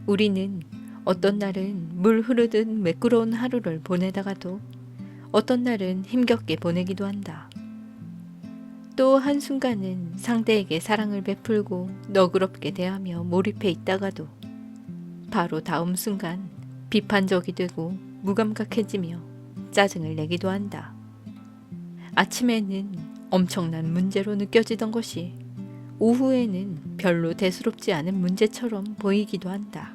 우리는 어떤 날은 물 흐르듯 매끄러운 하루를 보내다가도 어떤 날은 힘겹게 보내기도 한다. 또 한순간은 상대에게 사랑을 베풀고 너그럽게 대하며 몰입해 있다가도 바로 다음 순간 비판적이 되고 무감각해지며 짜증을 내기도 한다. 아침에는 엄청난 문제로 느껴지던 것이 오후에는 별로 대수롭지 않은 문제처럼 보이기도 한다.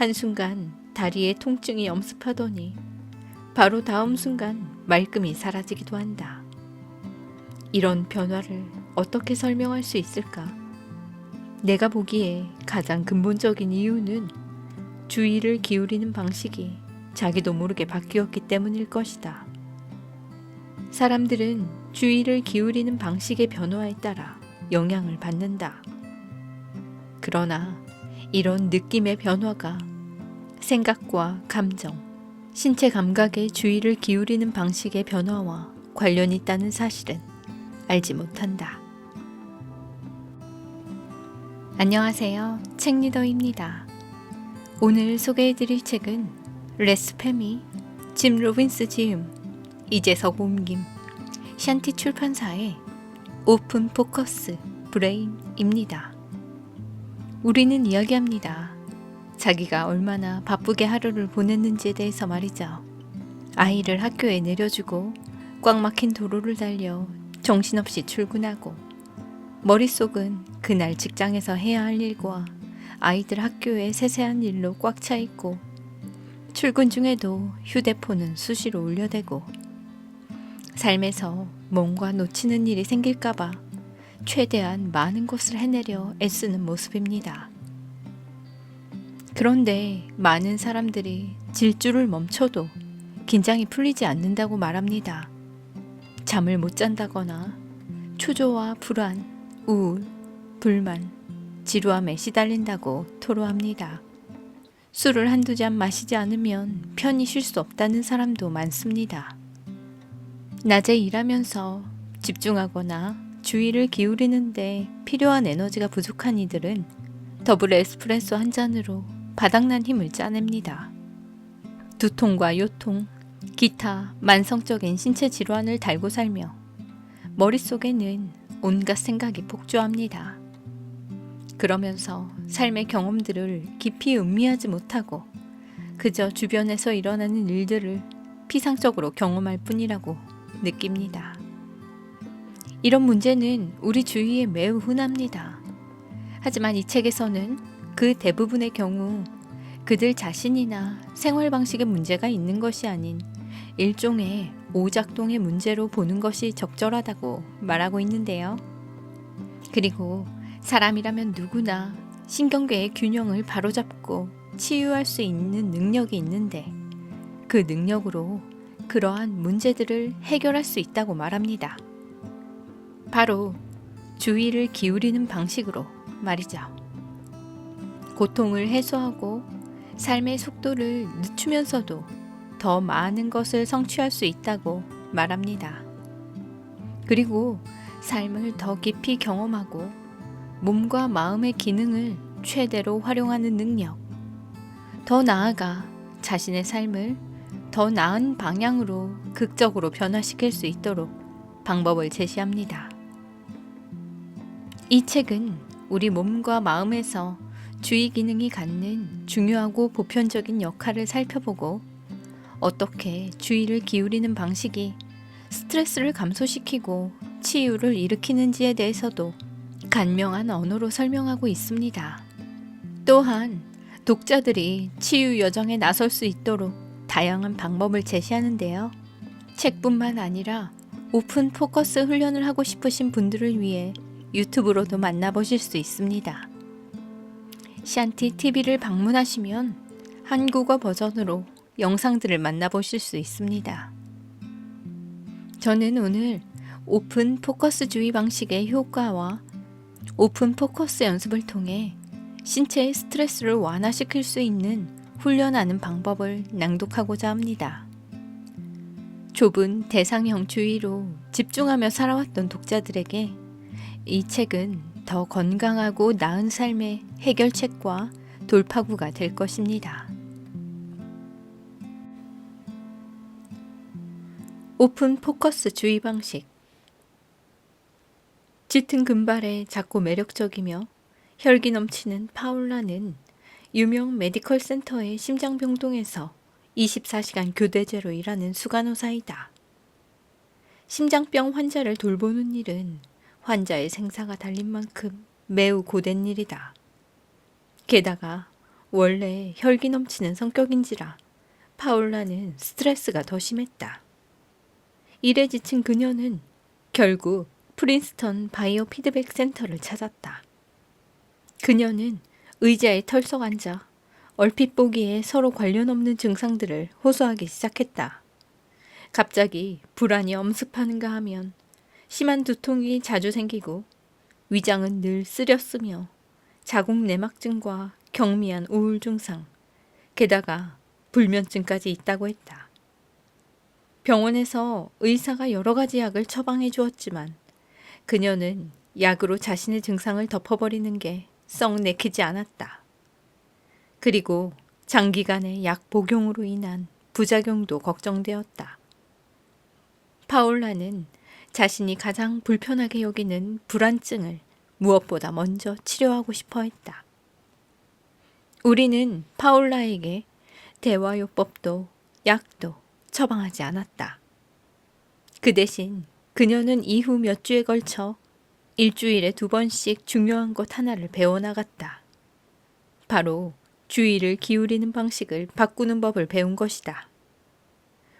한순간 다리에 통증이 엄습하더니 바로 다음 순간 말끔히 사라지기도 한다. 이런 변화를 어떻게 설명할 수 있을까? 내가 보기에 가장 근본적인 이유는 주의를 기울이는 방식이 자기도 모르게 바뀌었기 때문일 것이다. 사람들은 주의를 기울이는 방식의 변화에 따라 영향을 받는다. 그러나 이런 느낌의 변화가 생각과 감정, 신체 감각의 주의를 기울이는 방식의 변화와 관련이 있다는 사실은 알지 못한다. 안녕하세요. 책리더입니다. 오늘 소개해드릴 책은 레스 페미, 짐 로빈스 지음, 이재석 옮김, 샨티 출판사의 오픈 포커스 브레인입니다. 우리는 이야기합니다. 자기가 얼마나 바쁘게 하루를 보냈는지에 대해서 말이죠. 아이를 학교에 내려주고 꽉 막힌 도로를 달려 정신없이 출근하고 머릿속은 그날 직장에서 해야 할 일과 아이들 학교의 세세한 일로 꽉 차 있고 출근 중에도 휴대폰은 수시로 울려대고 삶에서 뭔가 놓치는 일이 생길까봐 최대한 많은 것을 해내려 애쓰는 모습입니다. 그런데 많은 사람들이 질주를 멈춰도 긴장이 풀리지 않는다고 말합니다. 잠을 못 잔다거나 초조와 불안, 우울, 불만, 지루함에 시달린다고 토로합니다. 술을 한두 잔 마시지 않으면 편히 쉴 수 없다는 사람도 많습니다. 낮에 일하면서 집중하거나 주의를 기울이는데 필요한 에너지가 부족한 이들은 더블 에스프레소 한 잔으로 바닥난 힘을 짜냅니다. 두통과 요통, 기타 만성적인 신체 질환을 달고 살며 머릿속에는 온갖 생각이 폭주합니다. 그러면서 삶의 경험들을 깊이 음미하지 못하고 그저 주변에서 일어나는 일들을 피상적으로 경험할 뿐이라고 느낍니다. 이런 문제는 우리 주위에 매우 흔합니다. 하지만 이 책에서는 그 대부분의 경우 그들 자신이나 생활 방식에 문제가 있는 것이 아닌 일종의 오작동의 문제로 보는 것이 적절하다고 말하고 있는데요. 그리고 사람이라면 누구나 신경계의 균형을 바로잡고 치유할 수 있는 능력이 있는데 그 능력으로 그러한 문제들을 해결할 수 있다고 말합니다. 바로 주의를 기울이는 방식으로 말이죠. 고통을 해소하고 삶의 속도를 늦추면서도 더 많은 것을 성취할 수 있다고 말합니다. 그리고 삶을 더 깊이 경험하고 몸과 마음의 기능을 최대로 활용하는 능력, 더 나아가 자신의 삶을 더 나은 방향으로 극적으로 변화시킬 수 있도록 방법을 제시합니다. 이 책은 우리 몸과 마음에서 주의 기능이 갖는 중요하고 보편적인 역할을 살펴보고 어떻게 주의를 기울이는 방식이 스트레스를 감소시키고 치유를 일으키는지에 대해서도 간명한 언어로 설명하고 있습니다. 또한 독자들이 치유 여정에 나설 수 있도록 다양한 방법을 제시하는데요. 책뿐만 아니라 오픈 포커스 훈련을 하고 싶으신 분들을 위해 유튜브로도 만나보실 수 있습니다. 샨티 TV를 방문하시면 한국어 버전으로 영상들을 만나보실 수 있습니다. 저는 오늘 오픈 포커스 주의 방식의 효과와 오픈 포커스 연습을 통해 신체의 스트레스를 완화시킬 수 있는 훈련하는 방법을 낭독하고자 합니다. 좁은 대상형 주의로 집중하며 살아왔던 독자들에게 이 책은 더 건강하고 나은 삶의 해결책과 돌파구가 될 것입니다. 오픈 포커스 주의 방식. 짙은 금발에 작고 매력적이며 혈기 넘치는 파울라는 유명 메디컬 센터의 심장병동에서 24시간 교대제로 일하는 수간호사이다. 심장병 환자를 돌보는 일은 환자의 생사가 달린 만큼 매우 고된 일이다. 게다가 원래 혈기 넘치는 성격인지라 파울라는 스트레스가 더 심했다. 일에 지친 그녀는 결국 프린스턴 바이오 피드백 센터를 찾았다. 그녀는 의자에 털썩 앉아 얼핏 보기에 서로 관련 없는 증상들을 호소하기 시작했다. 갑자기 불안이 엄습하는가 하면 심한 두통이 자주 생기고 위장은 늘 쓰렸으며 자궁 내막증과 경미한 우울 증상, 게다가 불면증까지 있다고 했다. 병원에서 의사가 여러 가지 약을 처방해 주었지만 그녀는 약으로 자신의 증상을 덮어버리는 게 썩 내키지 않았다. 그리고 장기간의 약 복용으로 인한 부작용도 걱정되었다. 파울라는 자신이 가장 불편하게 여기는 불안증을 무엇보다 먼저 치료하고 싶어 했다. 우리는 파울라에게 대화요법도 약도 처방하지 않았다. 그 대신 그녀는 이후 몇 주에 걸쳐 일주일에 2번씩 중요한 것 하나를 배워나갔다. 바로 주의를 기울이는 방식을 바꾸는 법을 배운 것이다.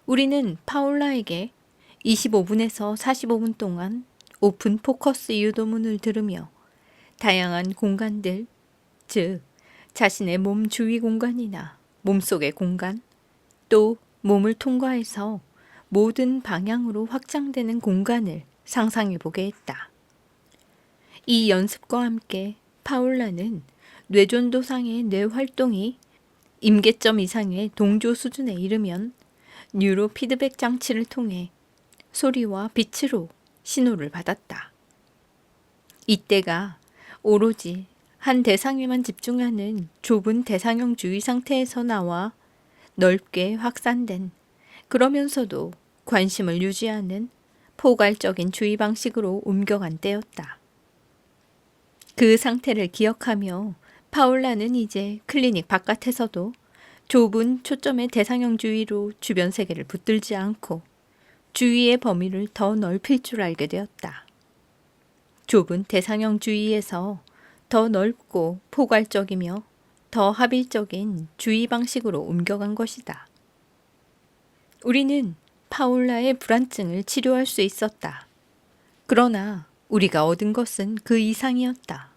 우리는 파울라에게 25분에서 45분 동안 오픈 포커스 유도문을 들으며 다양한 공간들, 즉 자신의 몸 주위 공간이나 몸속의 공간, 또 몸을 통과해서 모든 방향으로 확장되는 공간을 상상해 보게 했다. 이 연습과 함께 파울라는 뇌전도상의 뇌 활동이 임계점 이상의 동조 수준에 이르면 뉴로 피드백 장치를 통해 소리와 빛으로 신호를 받았다. 이때가 오로지 한 대상에만 집중하는 좁은 대상형 주의 상태에서 나와 넓게 확산된, 그러면서도 관심을 유지하는 포괄적인 주의 방식으로 옮겨간 때였다. 그 상태를 기억하며 파울라는 이제 클리닉 바깥에서도 좁은 초점의 대상형 주의로 주변 세계를 붙들지 않고 주의의 범위를 더 넓힐 줄 알게 되었다. 좁은 대상형 주의에서 더 넓고 포괄적이며 더 합일적인 주의 방식으로 옮겨간 것이다. 우리는 파울라의 불안증을 치료할 수 있었다. 그러나 우리가 얻은 것은 그 이상이었다.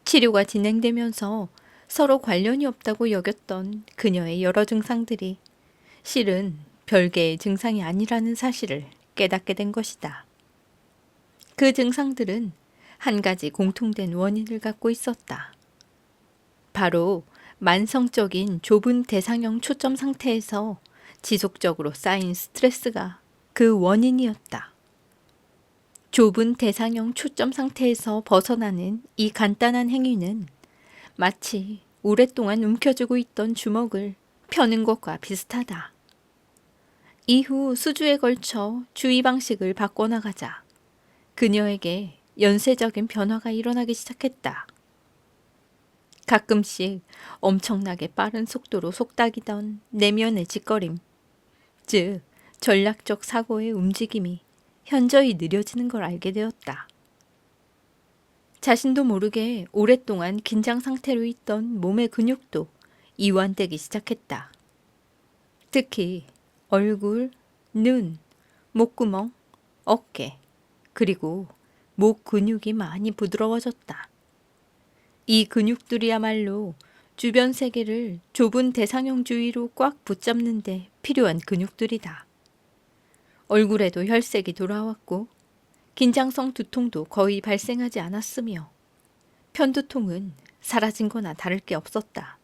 치료가 진행되면서 서로 관련이 없다고 여겼던 그녀의 여러 증상들이 실은 별개의 증상이 아니라는 사실을 깨닫게 된 것이다. 그 증상들은 한 가지 공통된 원인을 갖고 있었다. 바로 만성적인 좁은 대상형 초점 상태에서 지속적으로 쌓인 스트레스가 그 원인이었다. 좁은 대상형 초점 상태에서 벗어나는 이 간단한 행위는 마치 오랫동안 움켜쥐고 있던 주먹을 펴는 것과 비슷하다. 이후 수주에 걸쳐 주의 방식을 바꿔나가자 그녀에게 연쇄적인 변화가 일어나기 시작했다. 가끔씩 엄청나게 빠른 속도로 속닥이던 내면의 짓거림, 즉 전략적 사고의 움직임이 현저히 느려지는 걸 알게 되었다. 자신도 모르게 오랫동안 긴장 상태로 있던 몸의 근육도 이완되기 시작했다. 특히 얼굴, 눈, 목구멍, 어깨, 그리고 목 근육이 많이 부드러워졌다. 이 근육들이야말로 주변 세계를 좁은 대상형 주위로 꽉 붙잡는 데 필요한 근육들이다. 얼굴에도 혈색이 돌아왔고 긴장성 두통도 거의 발생하지 않았으며 편두통은 사라진 거나 다를 게 없었다.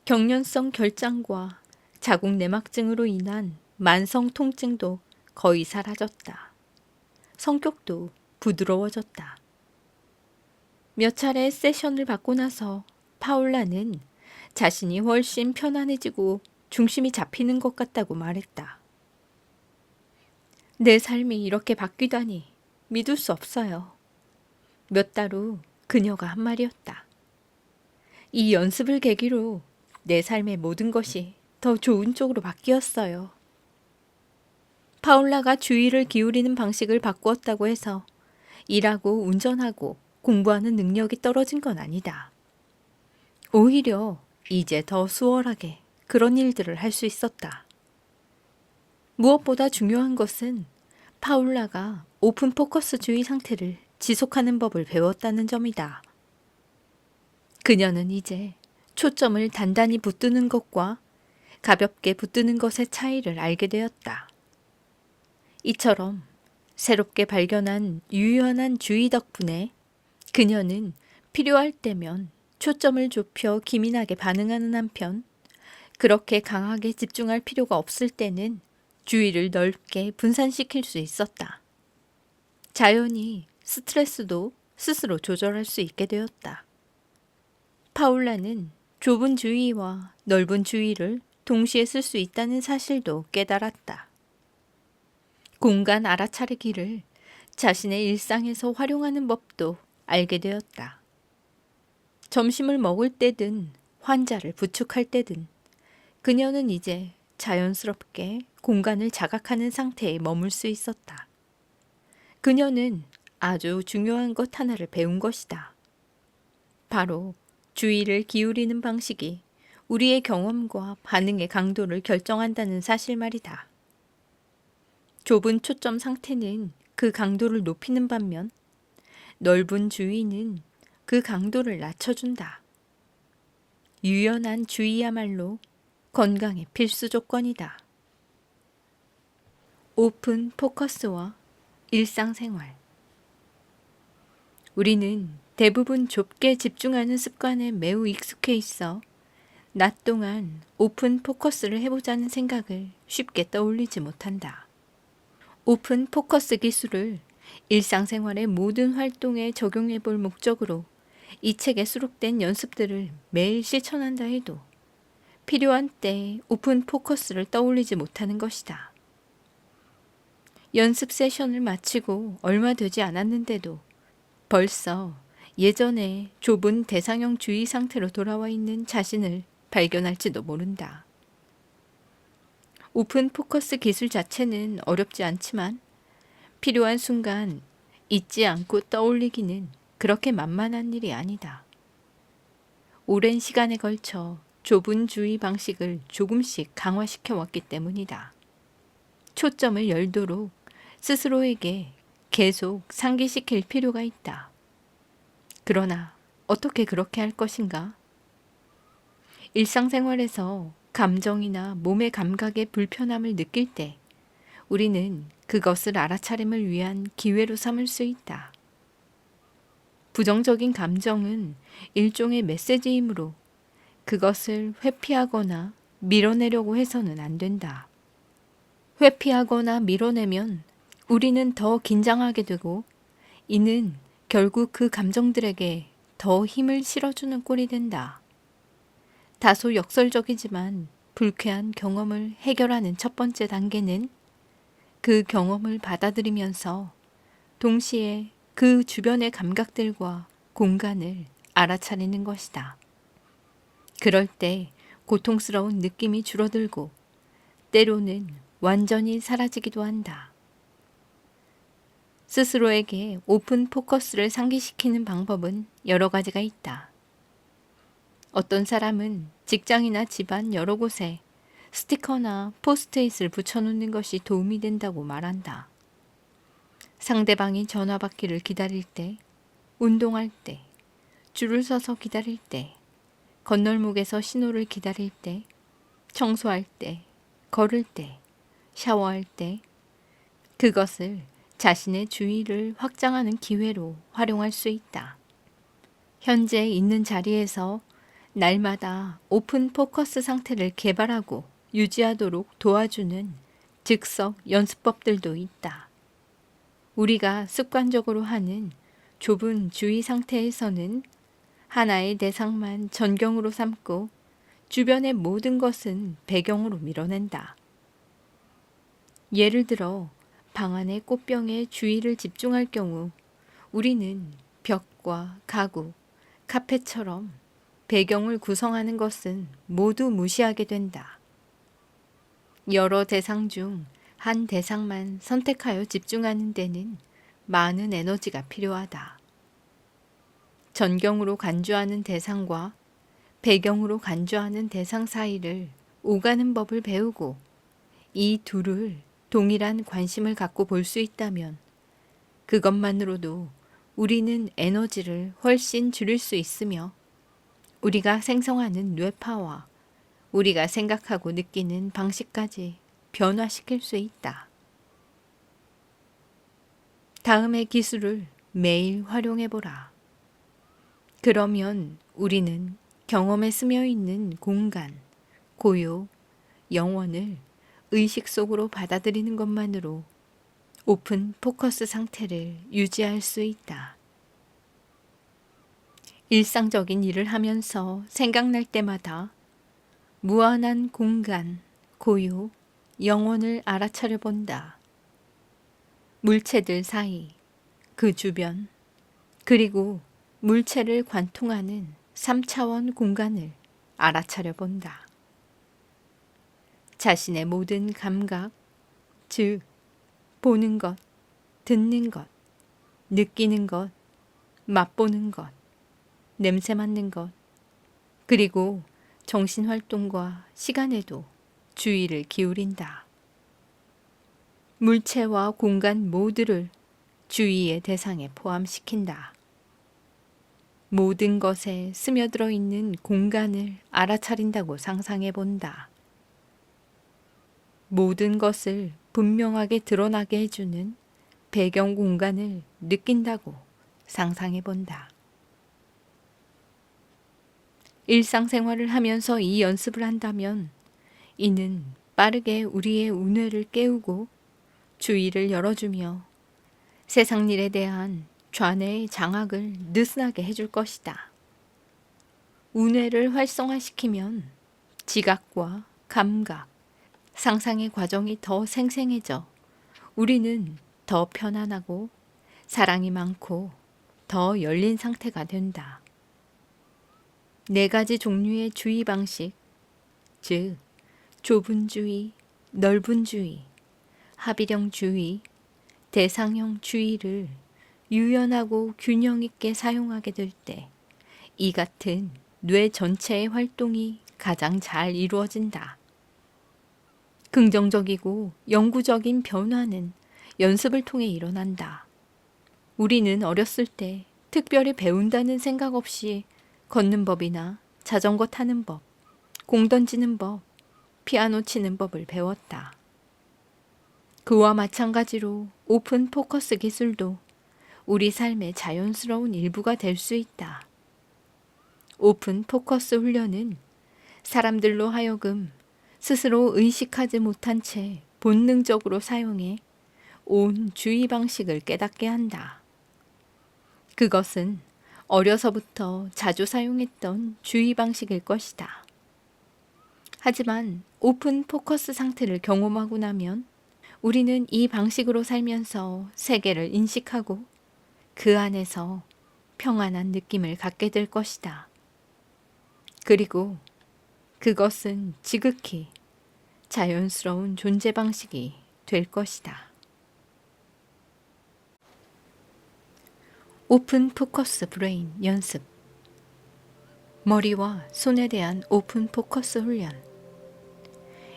경련성 결장과 자궁 내막증으로 인한 만성 통증도 거의 사라졌다. 성격도 부드러워졌다. 몇 차례 세션을 받고 나서 파울라는 자신이 훨씬 편안해지고 중심이 잡히는 것 같다고 말했다. 내 삶이 이렇게 바뀌다니 믿을 수 없어요. 몇 달 후 그녀가 한 말이었다. 이 연습을 계기로 내 삶의 모든 것이 더 좋은 쪽으로 바뀌었어요. 파울라가 주의를 기울이는 방식을 바꾸었다고 해서 일하고 운전하고 공부하는 능력이 떨어진 건 아니다. 오히려 이제 더 수월하게 그런 일들을 할 수 있었다. 무엇보다 중요한 것은 파울라가 오픈 포커스주의 상태를 지속하는 법을 배웠다는 점이다. 그녀는 이제 초점을 단단히 붙드는 것과 가볍게 붙드는 것의 차이를 알게 되었다. 이처럼 새롭게 발견한 유연한 주의 덕분에 그녀는 필요할 때면 초점을 좁혀 기민하게 반응하는 한편 그렇게 강하게 집중할 필요가 없을 때는 주의를 넓게 분산시킬 수 있었다. 자연히 스트레스도 스스로 조절할 수 있게 되었다. 파울라는 좁은 주의와 넓은 주의를 동시에 쓸 수 있다는 사실도 깨달았다. 공간 알아차리기를 자신의 일상에서 활용하는 법도 알게 되었다. 점심을 먹을 때든 환자를 부축할 때든 그녀는 이제 자연스럽게 공간을 자각하는 상태에 머물 수 있었다. 그녀는 아주 중요한 것 하나를 배운 것이다. 바로 주의를 기울이는 방식이 우리의 경험과 반응의 강도를 결정한다는 사실 말이다. 좁은 초점 상태는 그 강도를 높이는 반면 넓은 주의는 그 강도를 낮춰준다. 유연한 주의야말로 건강의 필수 조건이다. 오픈 포커스와 일상생활. 우리는 대부분 좁게 집중하는 습관에 매우 익숙해 있어 낮 동안 오픈 포커스를 해보자는 생각을 쉽게 떠올리지 못한다. 오픈 포커스 기술을 일상생활의 모든 활동에 적용해 볼 목적으로 이 책에 수록된 연습들을 매일 실천한다 해도 필요한 때 오픈 포커스를 떠올리지 못하는 것이다. 연습 세션을 마치고 얼마 되지 않았는데도 벌써 예전에 좁은 대상형 주의 상태로 돌아와 있는 자신을 발견할지도 모른다. 오픈 포커스 기술 자체는 어렵지 않지만 필요한 순간 잊지 않고 떠올리기는 그렇게 만만한 일이 아니다. 오랜 시간에 걸쳐 좁은 주의 방식을 조금씩 강화시켜 왔기 때문이다. 초점을 열도록 스스로에게 계속 상기시킬 필요가 있다. 그러나 어떻게 그렇게 할 것인가? 일상생활에서 감정이나 몸의 감각의 불편함을 느낄 때 우리는 그것을 알아차림을 위한 기회로 삼을 수 있다. 부정적인 감정은 일종의 메시지이므로 그것을 회피하거나 밀어내려고 해서는 안 된다. 회피하거나 밀어내면 우리는 더 긴장하게 되고 이는 결국 그 감정들에게 더 힘을 실어주는 꼴이 된다. 다소 역설적이지만 불쾌한 경험을 해결하는 첫 번째 단계는 그 경험을 받아들이면서 동시에 그 주변의 감각들과 공간을 알아차리는 것이다. 그럴 때 고통스러운 느낌이 줄어들고 때로는 완전히 사라지기도 한다. 스스로에게 오픈 포커스를 상기시키는 방법은 여러 가지가 있다. 어떤 사람은 직장이나 집안 여러 곳에 스티커나 포스트잇을 붙여놓는 것이 도움이 된다고 말한다. 상대방이 전화 받기를 기다릴 때, 운동할 때, 줄을 서서 기다릴 때, 건널목에서 신호를 기다릴 때, 청소할 때, 걸을 때, 샤워할 때, 그것을 자신의 주의를 확장하는 기회로 활용할 수 있다. 현재 있는 자리에서 날마다 오픈 포커스 상태를 개발하고 유지하도록 도와주는 즉석 연습법들도 있다. 우리가 습관적으로 하는 좁은 주의 상태에서는 하나의 대상만 전경으로 삼고 주변의 모든 것은 배경으로 밀어낸다. 예를 들어 방 안의 꽃병에 주의를 집중할 경우 우리는 벽과 가구, 카펫처럼 배경을 구성하는 것은 모두 무시하게 된다. 여러 대상 중 한 대상만 선택하여 집중하는 데는 많은 에너지가 필요하다. 전경으로 간주하는 대상과 배경으로 간주하는 대상 사이를 오가는 법을 배우고 이 둘을 동일한 관심을 갖고 볼 수 있다면 그것만으로도 우리는 에너지를 훨씬 줄일 수 있으며 우리가 생성하는 뇌파와 우리가 생각하고 느끼는 방식까지 변화시킬 수 있다. 다음의 기술을 매일 활용해보라. 그러면 우리는 경험에 스며 있는 공간, 고요, 영혼을 의식 속으로 받아들이는 것만으로 오픈 포커스 상태를 유지할 수 있다. 일상적인 일을 하면서 생각날 때마다 무한한 공간, 고요, 영혼을 알아차려 본다. 물체들 사이, 그 주변, 그리고 물체를 관통하는 3차원 공간을 알아차려 본다. 자신의 모든 감각, 즉, 보는 것, 듣는 것, 느끼는 것, 맛보는 것, 냄새 맡는 것, 그리고 정신활동과 시간에도 주의를 기울인다. 물체와 공간 모두를 주의의 대상에 포함시킨다. 모든 것에 스며들어 있는 공간을 알아차린다고 상상해 본다. 모든 것을 분명하게 드러나게 해주는 배경 공간을 느낀다고 상상해 본다. 일상생활을 하면서 이 연습을 한다면 이는 빠르게 우리의 우뇌를 깨우고 주의를 열어주며 세상 일에 대한 좌뇌의 장악을 느슨하게 해줄 것이다. 우뇌를 활성화시키면 지각과 감각, 상상의 과정이 더 생생해져 우리는 더 편안하고 사랑이 많고 더 열린 상태가 된다. 4가지 종류의 주의 방식, 즉 좁은 주의, 넓은 주의, 합의령 주의, 대상형 주의를 유연하고 균형 있게 사용하게 될 때 이 같은 뇌 전체의 활동이 가장 잘 이루어진다. 긍정적이고 영구적인 변화는 연습을 통해 일어난다. 우리는 어렸을 때 특별히 배운다는 생각 없이 걷는 법이나 자전거 타는 법, 공 던지는 법, 피아노 치는 법을 배웠다. 그와 마찬가지로 오픈 포커스 기술도 우리 삶의 자연스러운 일부가 될 수 있다. 오픈 포커스 훈련은 사람들로 하여금 스스로 의식하지 못한 채 본능적으로 사용해 온 주의 방식을 깨닫게 한다. 그것은 어려서부터 자주 사용했던 주의 방식일 것이다. 하지만 오픈 포커스 상태를 경험하고 나면 우리는 이 방식으로 살면서 세계를 인식하고 그 안에서 평안한 느낌을 갖게 될 것이다. 그리고 그것은 지극히 자연스러운 존재 방식이 될 것이다. 오픈 포커스 브레인 연습. 머리와 손에 대한 오픈 포커스 훈련.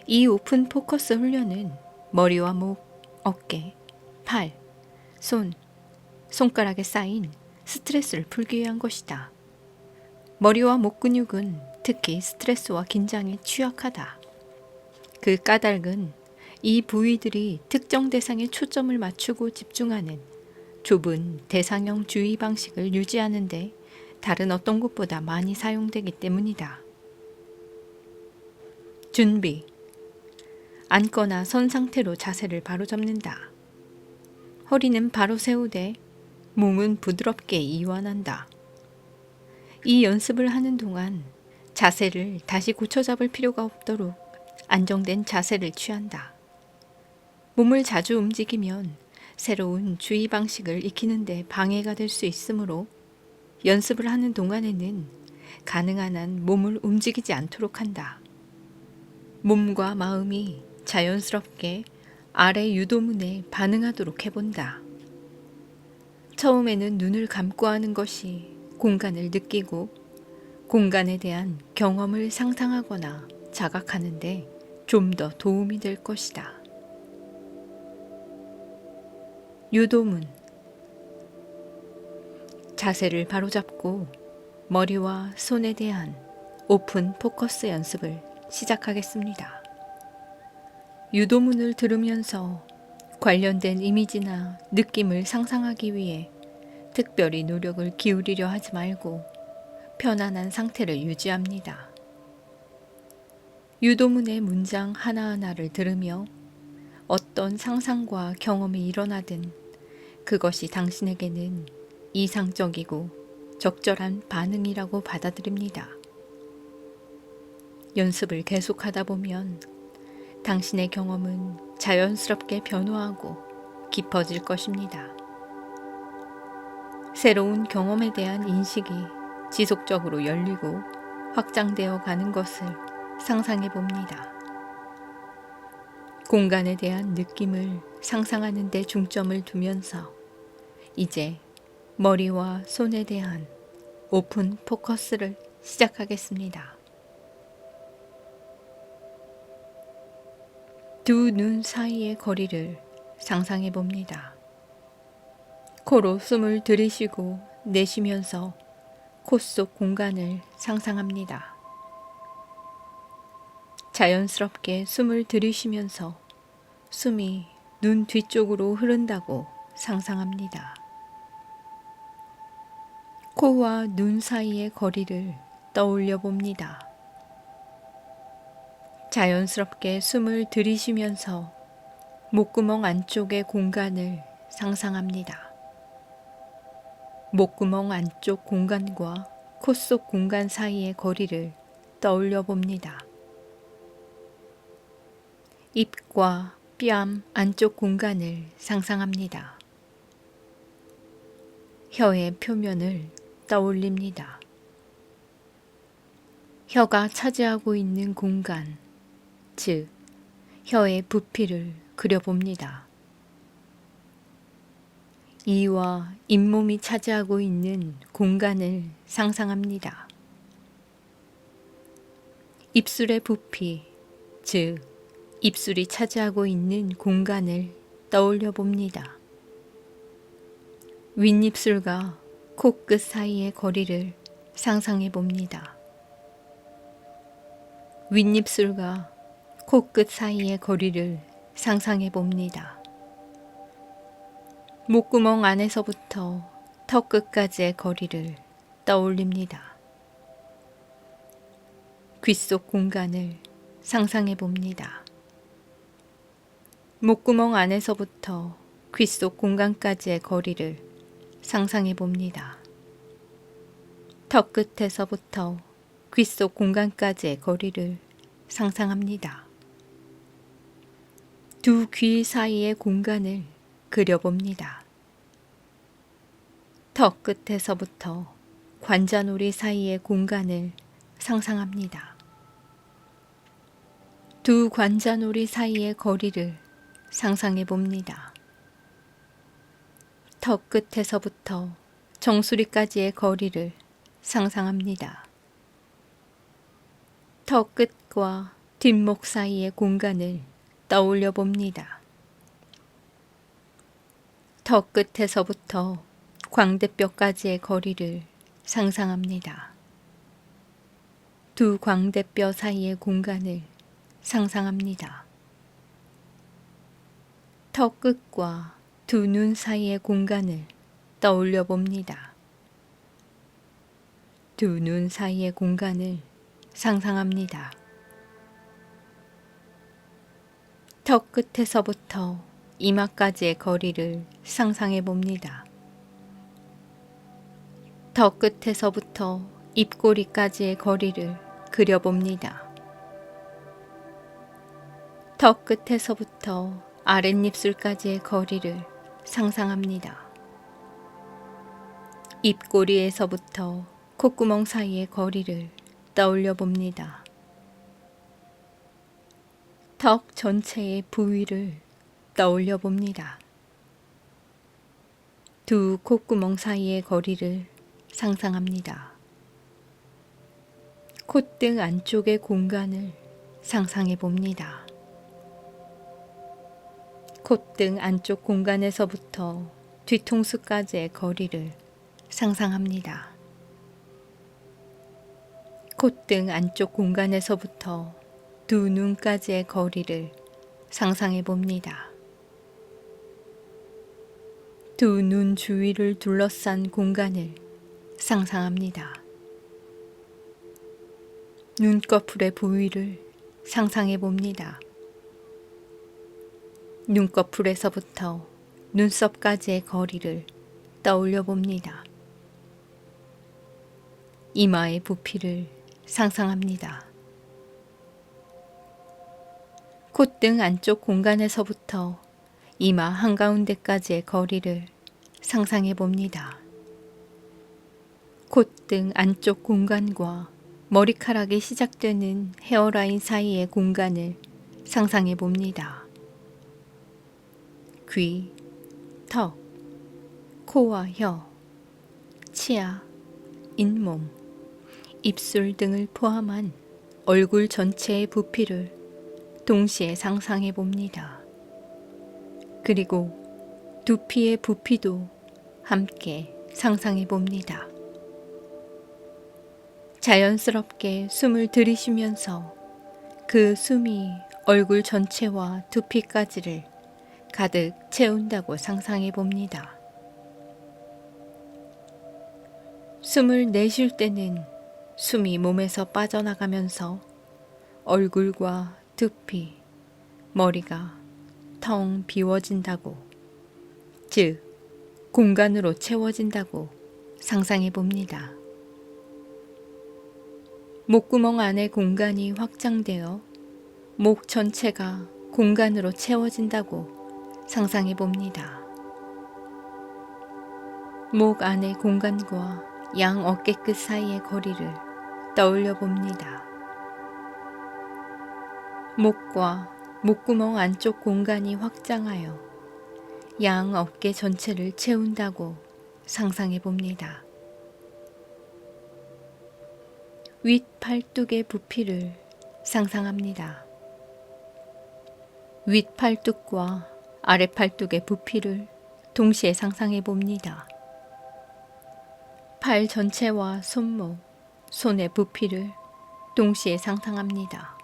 이 오픈 포커스 훈련은 머리와 목, 어깨, 팔, 손, 손가락에 쌓인 스트레스를 풀기 위한 것이다. 머리와 목 근육은 특히 스트레스와 긴장에 취약하다. 그 까닭은 이 부위들이 특정 대상에 초점을 맞추고 집중하는 좁은 대상형 주의 방식을 유지하는데 다른 어떤 곳보다 많이 사용되기 때문이다. 준비. 앉거나 선 상태로 자세를 바로 잡는다. 허리는 바로 세우되 몸은 부드럽게 이완한다. 이 연습을 하는 동안 자세를 다시 고쳐잡을 필요가 없도록 안정된 자세를 취한다. 몸을 자주 움직이면 새로운 주의 방식을 익히는데 방해가 될 수 있으므로 연습을 하는 동안에는 가능한 한 몸을 움직이지 않도록 한다. 몸과 마음이 자연스럽게 아래 유도문에 반응하도록 해본다. 처음에는 눈을 감고 하는 것이 공간을 느끼고 공간에 대한 경험을 상상하거나 자각하는데 좀 더 도움이 될 것이다. 유도문. 자세를 바로잡고 머리와 손에 대한 오픈 포커스 연습을 시작하겠습니다. 유도문을 들으면서 관련된 이미지나 느낌을 상상하기 위해 특별히 노력을 기울이려 하지 말고 편안한 상태를 유지합니다. 유도문의 문장 하나하나를 들으며 어떤 상상과 경험이 일어나든 그것이 당신에게는 이상적이고 적절한 반응이라고 받아들입니다. 연습을 계속하다 보면 당신의 경험은 자연스럽게 변화하고 깊어질 것입니다. 새로운 경험에 대한 인식이 지속적으로 열리고 확장되어 가는 것을 상상해 봅니다. 공간에 대한 느낌을 상상하는 데 중점을 두면서 이제 머리와 손에 대한 오픈 포커스를 시작하겠습니다. 두 눈 사이의 거리를 상상해 봅니다. 코로 숨을 들이쉬고 내쉬면서 코 속 공간을 상상합니다. 자연스럽게 숨을 들이쉬면서 숨이 눈 뒤쪽으로 흐른다고 상상합니다. 코와 눈 사이의 거리를 떠올려 봅니다. 자연스럽게 숨을 들이쉬면서 목구멍 안쪽의 공간을 상상합니다. 목구멍 안쪽 공간과 코 속 공간 사이의 거리를 떠올려 봅니다. 입과 뺨 안쪽 공간을 상상합니다. 혀의 표면을 떠올립니다. 혀가 차지하고 있는 공간, 즉 혀의 부피를 그려봅니다. 이와 잇몸이 차지하고 있는 공간을 상상합니다. 입술의 부피, 즉 입술이 차지하고 있는 공간을 떠올려 봅니다. 윗입술과 코끝 사이의 거리를 상상해 봅니다. 윗입술과 코끝 사이의 거리를 상상해 봅니다. 목구멍 안에서부터 턱 끝까지의 거리를 떠올립니다. 귓속 공간을 상상해 봅니다. 목구멍 안에서부터 귓속 공간까지의 거리를 상상해 봅니다. 턱 끝에서부터 귓속 공간까지의 거리를 상상합니다. 두 귀 사이의 공간을 그려봅니다. 턱 끝에서부터 관자놀이 사이의 공간을 상상합니다. 두 관자놀이 사이의 거리를 상상해 봅니다. 턱 끝에서부터 정수리까지의 거리를 상상합니다. 턱 끝과 뒷목 사이의 공간을 떠올려 봅니다. 턱 끝에서부터 광대뼈까지의 거리를 상상합니다. 두 광대뼈 사이의 공간을 상상합니다. 턱 끝과 두 눈 사이의 공간을 떠올려 봅니다. 두 눈 사이의 공간을 상상합니다. 턱 끝에서부터 이마까지의 거리를 상상해 봅니다. 턱 끝에서부터 입꼬리까지의 거리를 그려봅니다. 턱 끝에서부터 아랫입술까지의 거리를 상상합니다. 입꼬리에서부터 콧구멍 사이의 거리를 떠올려 봅니다. 턱 전체의 부위를 떠올려 봅니다. 두 콧구멍 사이의 거리를 상상합니다. 콧등 안쪽의 공간을 상상해 봅니다. 콧등 안쪽 공간에서부터 뒤통수까지의 거리를 상상합니다. 콧등 안쪽 공간에서부터 두 눈까지의 거리를 상상해 봅니다. 두 눈 주위를 둘러싼 공간을 상상합니다. 눈꺼풀의 부위를 상상해 봅니다. 눈꺼풀에서부터 눈썹까지의 거리를 떠올려 봅니다. 이마의 부피를 상상합니다. 콧등 안쪽 공간에서부터 이마 한가운데까지의 거리를 상상해 봅니다. 콧등 안쪽 공간과 머리카락이 시작되는 헤어라인 사이의 공간을 상상해 봅니다. 귀, 턱, 코와 혀, 치아, 잇몸, 입술 등을 포함한 얼굴 전체의 부피를 동시에 상상해 봅니다. 그리고 두피의 부피도 함께 상상해 봅니다. 자연스럽게 숨을 들이쉬면서 그 숨이 얼굴 전체와 두피까지를 가득 채운다고 상상해 봅니다. 숨을 내쉴 때는 숨이 몸에서 빠져나가면서 얼굴과 두피, 머리가 텅 비워진다고, 즉 공간으로 채워진다고 상상해 봅니다. 목구멍 안의 공간이 확장되어 목 전체가 공간으로 채워진다고 상상해 봅니다. 목 안의 공간과 양 어깨끝 사이의 거리를 떠올려 봅니다. 목과 목구멍 안쪽 공간이 확장하여 양 어깨 전체를 채운다고 상상해 봅니다. 윗 팔뚝의 부피를 상상합니다. 윗 팔뚝과 아래 팔뚝의 부피를 동시에 상상해 봅니다. 팔 전체와 손목, 손의 부피를 동시에 상상합니다.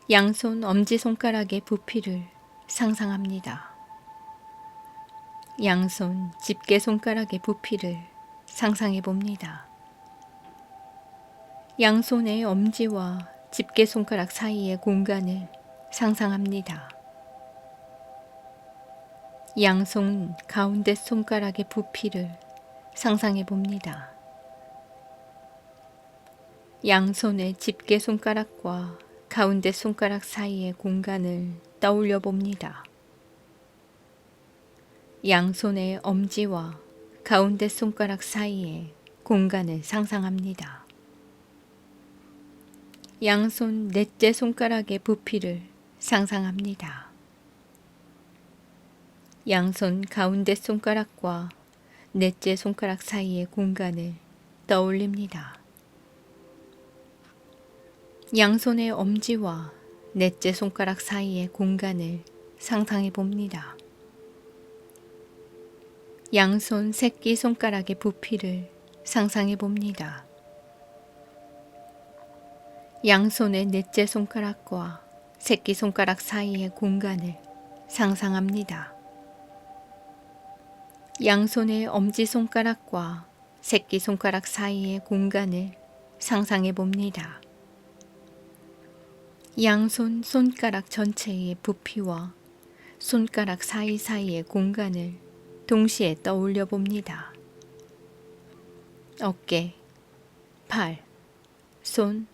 양손 엄지손가락의 부피를 상상합니다. 양손 집게손가락의 부피를 상상해 봅니다. 양손의 엄지와 집게손가락 사이의 공간을 상상합니다. 양손 가운데 손가락의 부피를 상상해 봅니다. 양손의 집게손가락과 가운데 손가락 사이의 공간을 떠올려 봅니다. 양손의 엄지와 가운데 손가락 사이의 공간을 상상합니다. 양손 넷째 손가락의 부피를 상상합니다. 양손 가운데 손가락과 넷째 손가락 사이의 공간을 떠올립니다. 양손의 엄지와 넷째 손가락 사이의 공간을 상상해 봅니다. 양손 새끼 손가락의 부피를 상상해 봅니다. 양손의 넷째 손가락과 새끼 손가락 사이의 공간을 상상합니다. 양손의 엄지손가락과 새끼손가락 사이의 공간을 상상해 봅니다. 양손 손가락 전체의 부피와 손가락 사이사이의 공간을 동시에 떠올려 봅니다. 어깨, 팔, 손,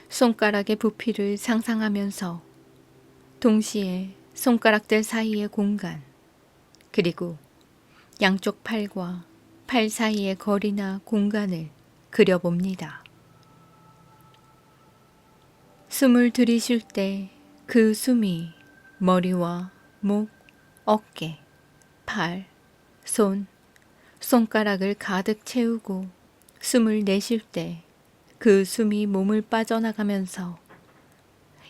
손가락의 부피를 상상하면서 동시에 손가락들 사이의 공간, 그리고 양쪽 팔과 팔 사이의 거리나 공간을 그려봅니다. 숨을 들이쉴 때 그 숨이 머리와 목, 어깨, 팔, 손, 손가락을 가득 채우고 숨을 내쉴 때 그 숨이 몸을 빠져나가면서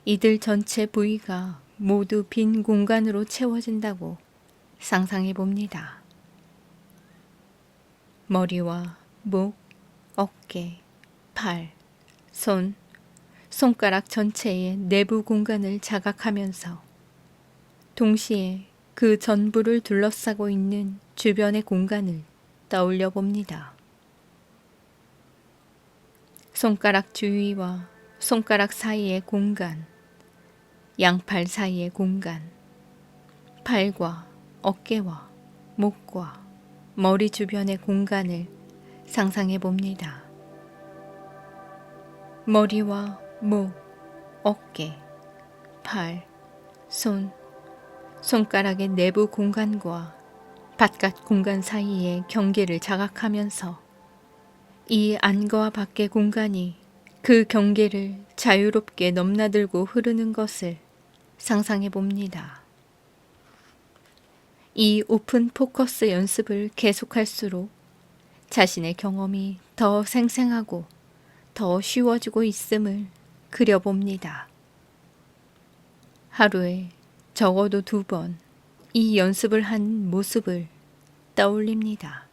이들 전체 부위가 모두 빈 공간으로 채워진다고 상상해 봅니다. 머리와 목, 어깨, 팔, 손, 손가락 전체의 내부 공간을 자각하면서 동시에 그 전부를 둘러싸고 있는 주변의 공간을 떠올려 봅니다. 손가락 주위와 손가락 사이의 공간, 양팔 사이의 공간, 팔과 어깨와 목과 머리 주변의 공간을 상상해 봅니다. 머리와 목, 어깨, 팔, 손, 손가락의 내부 공간과 바깥 공간 사이의 경계를 자각하면서 이 안과 밖의 공간이 그 경계를 자유롭게 넘나들고 흐르는 것을 상상해 봅니다. 이 오픈 포커스 연습을 계속할수록 자신의 경험이 더 생생하고 더 쉬워지고 있음을 그려봅니다. 하루에 적어도 2번 이 연습을 한 모습을 떠올립니다.